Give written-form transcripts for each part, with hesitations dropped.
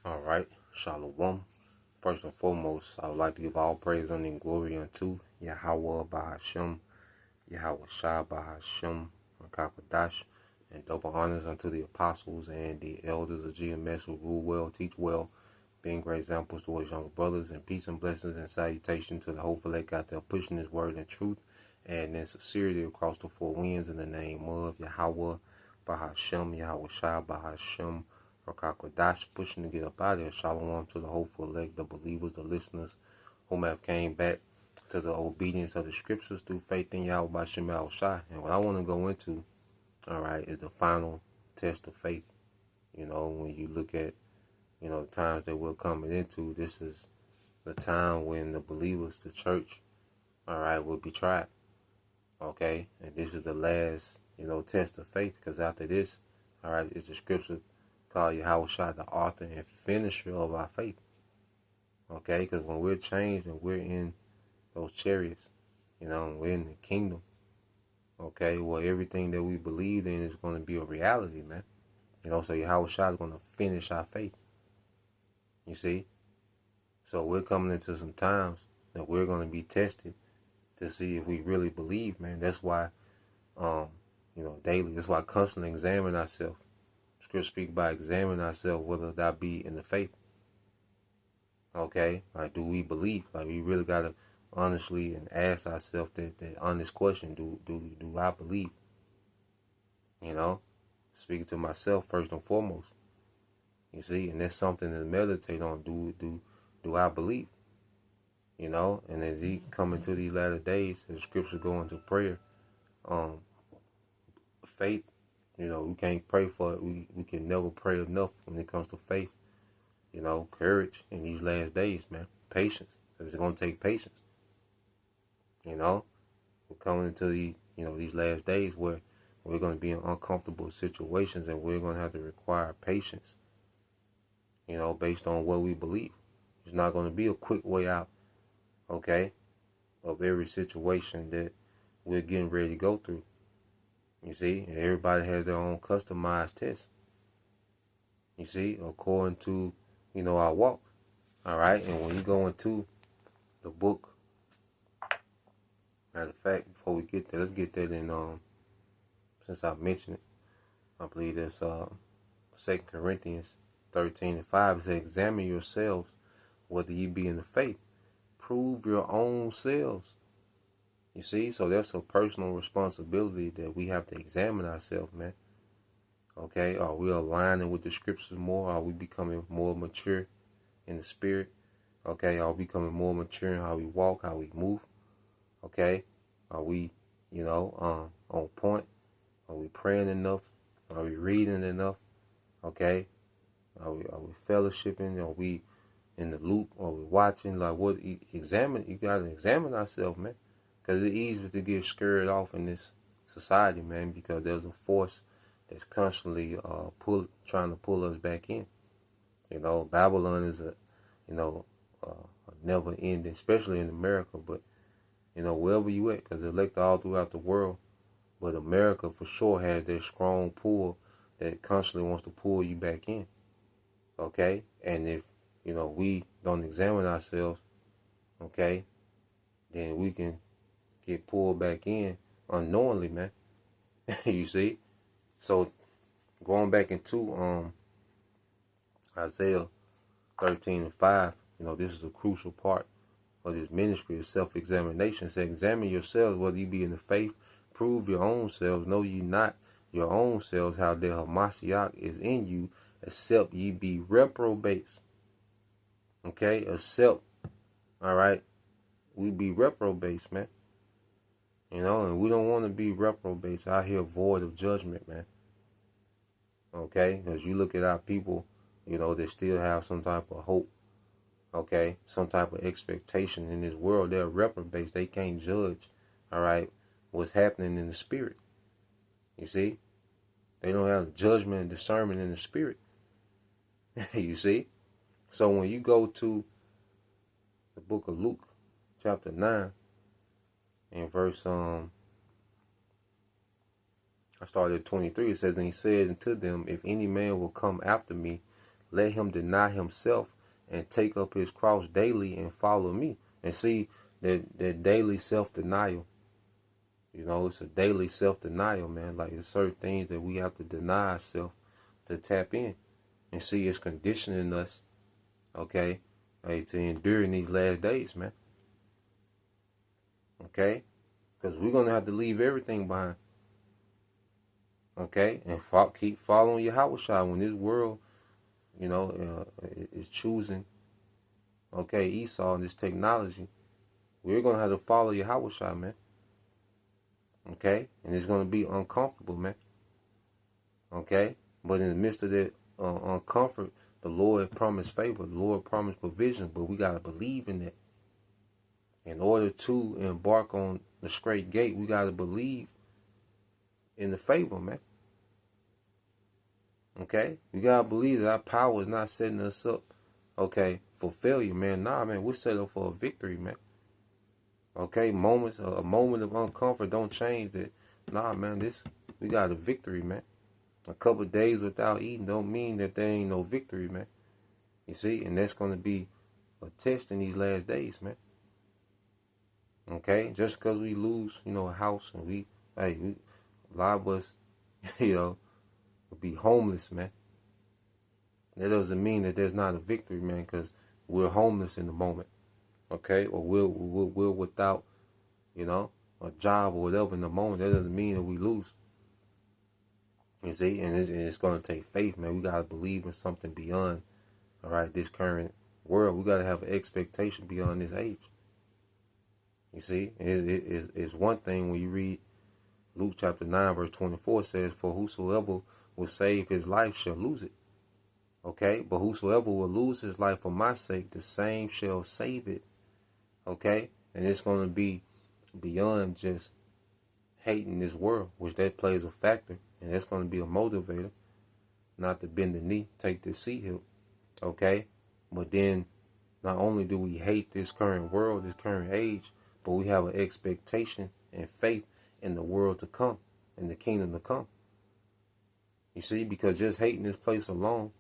All right, Shalom. First and foremost, I would like to give all praise and glory unto Yahweh Bahashem, Yahweh Shah Bahashem, Rakakadash, and double honors unto the apostles and the elders of GMS who rule well, teach well, being great examples towards younger brothers, and peace and blessings and salutation to the hopeful elect out there pushing His word and truth and in sincerity across the four winds in the name of Yahweh Bahashem, Yahweh Shah Bahashem, Rakakwadash, pushing to get up out of here. Shalom to the hopeful elect, the believers, the listeners whom have came back to the obedience of the scriptures through faith in Yahweh Bashem Shai. And what I want to go into, all right, is the final test of faith. You know, when you look at, the times that we're coming into, this is the time when the believers, the church, all right, will be tried. Okay, and this is the last, test of faith, because after this, all right, it's the scripture called Yahweh Shai, the author and finisher of our faith. Okay, because when we're changed and we're in those chariots, we're in the kingdom. Okay, well, everything that we believe in is going to be a reality, man. So Yahweh Shai is going to finish our faith. You see? So we're coming into some times that we're going to be tested to see if we really believe, man. That's why, daily. That's why constantly examine ourselves. Scripture speak by examining ourselves whether that be in the faith. Okay, like, do we believe? Like, we really gotta honestly and ask ourselves that honest question: Do I believe? Speaking to myself first and foremost. You see, and that's something to meditate on. Do I believe? And as he come into these latter days, the scriptures go into prayer. Faith, we can't pray for it. We can never pray enough when it comes to faith. Courage in these last days, man. Patience. It's going to take patience. We're coming into these last days where we're going to be in uncomfortable situations and we're going to have to require patience, based on what we believe. It's not going to be a quick way out, okay, of every situation that we're getting ready to go through. You see, and everybody has their own customized test. You see, according to, our walk. All right, and when you go into the book, matter of fact, before we get there, let's get that in, since I mentioned it, I believe that's 2 Corinthians 13:5. It says, examine yourselves whether ye be in the faith. Prove your own selves. You see, so that's a personal responsibility that we have to examine ourselves, man. Okay, are we aligning with the scriptures more? Are we becoming more mature in the spirit? Okay, are we becoming more mature in how we walk, how we move? Okay, are we, on point? Are we praying enough? Are we reading enough? Okay, are we fellowshipping? Are we in the loop? Are we watching? Like, what? You gotta examine ourselves, man. Because it's easy to get scared off in this society, man, because there's a force that's constantly trying to pull us back in. Babylon is a never ending, especially in America, but wherever you at, because they're elected all throughout the world, but America for sure has that strong pull that constantly wants to pull you back in. Okay, and if we don't examine ourselves, okay, then we can get pulled back in unknowingly, man. You see? So going back into Isaiah 13:5, this is a crucial part of this ministry of self-examination. It says, examine yourselves whether you be in the faith, prove your own selves, know ye not your own selves how the Hamashiach is in you, except ye be reprobates. Okay, except, all right, we be reprobates, man. And we don't want to be reprobates out here void of judgment, man. Okay, because you look at our people, they still have some type of hope, okay, some type of expectation in this world. They're reprobates. They can't judge, all right, what's happening in the spirit. You see? They don't have judgment and discernment in the spirit. You see? So when you go to the book of Luke, chapter 9, and verse, I started at 23, it says, and he said unto them, if any man will come after me, let him deny himself and take up his cross daily and follow me. And see that daily self-denial. You know, it's a daily self-denial, man. Like, there's certain things that we have to deny ourselves to tap in. And see, it's conditioning us, okay, hey, to endure in these last days, man. Okay? Because we're going to have to leave everything behind. Okay? And keep following Yahushua when this world, you know, is choosing, okay, Esau and this technology. We're going to have to follow Yahushua, man. Okay? And it's going to be uncomfortable, man. Okay? But in the midst of that uncomfort, the Lord promised favor. The Lord promised provision. But we got to believe in that. In order to embark on the straight gate, we got to believe in the favor, man. Okay? We got to believe that our power is not setting us up, okay, for failure, man. Nah, man, we're set up for a victory, man. Okay? A moment of uncomfort don't change that. Nah, man, we got a victory, man. A couple of days without eating don't mean that there ain't no victory, man. You see? And that's going to be a test in these last days, man. Okay? Just because we lose, you know, a house and a lot of us, you know, will be homeless, man. That doesn't mean that there's not a victory, man, because we're homeless in the moment. Okay? Or we're without, you know, a job or whatever in the moment. That doesn't mean that we lose. You see? And it's going to take faith, man. We got to believe in something beyond, all right, this current world. We got to have an expectation beyond this age. You see? It's one thing when you read Luke chapter 9, verse 24 says, for whosoever will save his life shall lose it. Okay? But whosoever will lose his life for my sake, the same shall save it. Okay? And it's going to be beyond just hating this world, which that plays a factor. And that's going to be a motivator. Not to bend the knee, take the seat hill. Okay? But then, not only do we hate this current world, this current age, but we have an expectation and faith in the world to come, in the kingdom to come. You see, because just hating this place alone,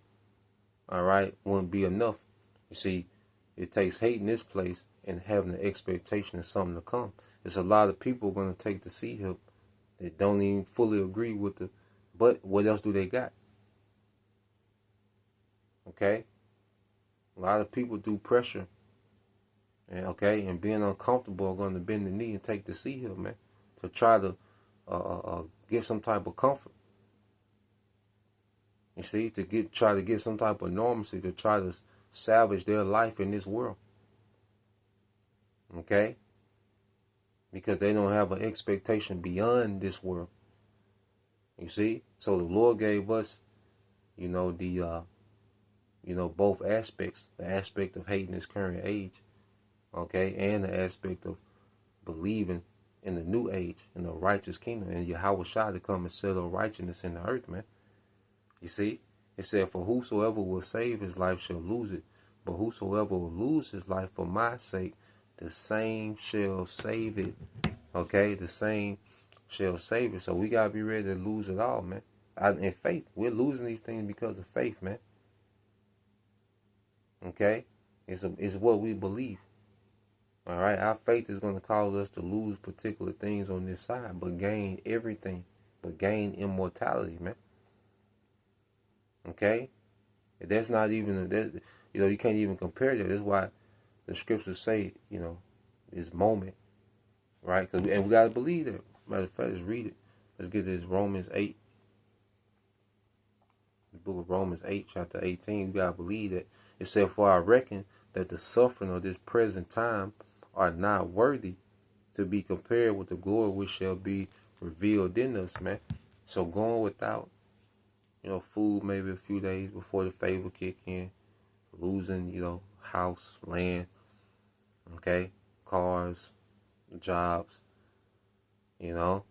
all right, wouldn't be enough. You see, it takes hating this place and having the expectation of something to come. There's a lot of people going to take the seat hill that don't even fully agree with but what else do they got? Okay? A lot of people do pressure. And okay, and being uncomfortable are going to bend the knee and take the seat hill, man, to try to get some type of comfort. You see, try to get some type of normalcy, to try to salvage their life in this world. Okay? Because they don't have an expectation beyond this world. You see? So the Lord gave us, you know, both aspects. The aspect of hating this current age, okay, and the aspect of believing in the new age, in the righteous kingdom, and Yahushua to come and settle righteousness in the earth, man. You see? It said, for whosoever will save his life shall lose it, but whosoever will lose his life for my sake, the same shall save it. Okay? The same shall save it. So we got to be ready to lose it all, man. In faith. We're losing these things because of faith, man. Okay? It's what we believe. All right? Our faith is going to cause us to lose particular things on this side, but gain everything. But gain immortality, man. Okay? That's not even, you know, you can't even compare that. That's why the scriptures say, you know, this moment, right? And we got to believe that. Matter of fact, let's read it. Let's get this Romans 8. The book of Romans 8, chapter 18. We got to believe that. It said, for I reckon that the suffering of this present time are not worthy to be compared with the glory which shall be revealed in us, man. So going without, you know, food maybe a few days before the favor kick in, losing, you know, house, land, okay, cars, jobs, you know,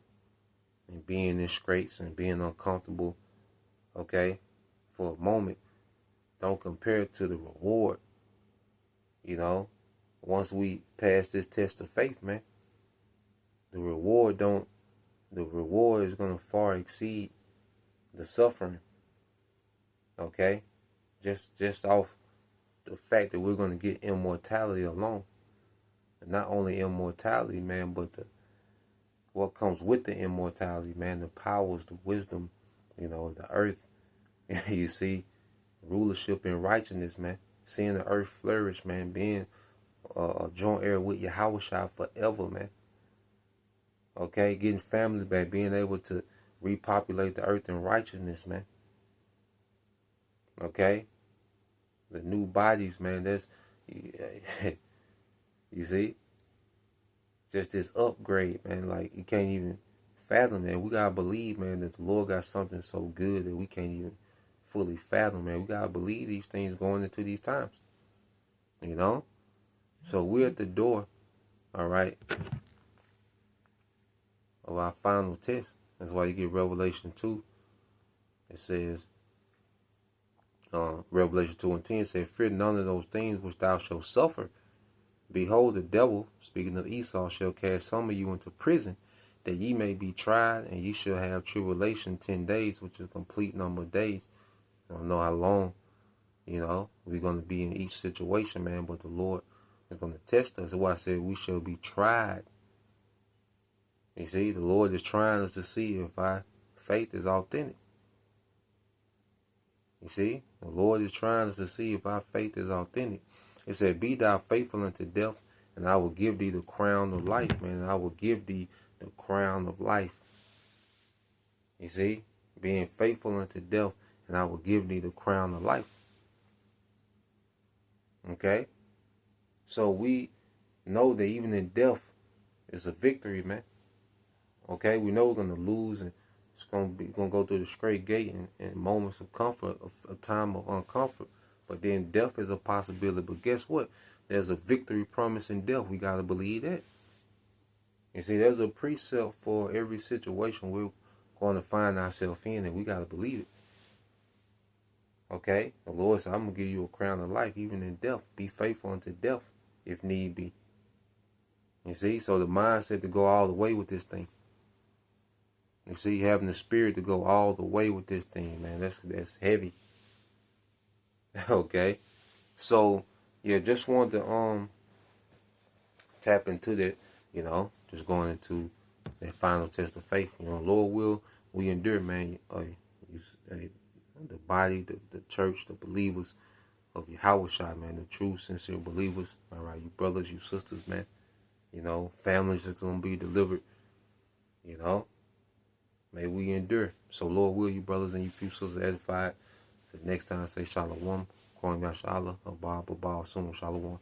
and being in straits and being uncomfortable, okay, for a moment, don't compare it to the reward, you know. Once we pass this test of faith, man, the reward is going to far exceed the suffering, okay? Just off the fact that we're going to get immortality alone. And not only immortality, man, but what comes with the immortality, man, the powers, the wisdom, the earth, you see, rulership and righteousness, man, seeing the earth flourish, man, being a joint heir with Yahweh forever, man. Okay, getting family back, being able to repopulate the earth in righteousness, man. Okay, the new bodies, man. That's you see, just this upgrade, man. Like you can't even fathom, man. We gotta believe, man, that the Lord got something so good that we can't even fully fathom, man. We gotta believe these things going into these times. So we're at the door, all right, of our final test. That's why you get Revelation 2. It says, Revelation 2 and 10 said, fear none of those things which thou shalt suffer. Behold, the devil, speaking of Esau, shall cast some of you into prison, that ye may be tried, and ye shall have tribulation 10 days, which is a complete number of days. I don't know how long, we're going to be in each situation, man, but the Lord is going to test us. That's why I said we shall be tried. You see, the Lord is trying us to see if our faith is authentic. You see, the Lord is trying us to see if our faith is authentic. It said, be thou faithful unto death, and I will give thee the crown of life, man. I will give thee the crown of life. You see, being faithful unto death, and I will give thee the crown of life. Okay? So we know that even in death is a victory, man. Okay? We know we're going to lose, and it's going to go through the straight gate in moments of comfort, a time of uncomfort. But then death is a possibility. But guess what? There's a victory promise in death. We got to believe that. You see, there's a precept for every situation we're going to find ourselves in, and we got to believe it. Okay? The Lord said, I'm going to give you a crown of life, even in death. Be faithful unto death, if need be. You see? So the mindset to go all the way with this thing. You see, having the spirit to go all the way with this thing, man, that's heavy. Okay? So, yeah, just wanted to tap into that, just going into that final test of faith. Lord will, we endure, man. The body, the church, the believers of Yahweh Shai, man, the true, sincere believers. All right, you brothers, you sisters, man. Families are going to be delivered. May we endure. So, Lord will, you brothers and you few sisters edified. So next time, say Shalom. Kwam Yashala, Abba, Shalom.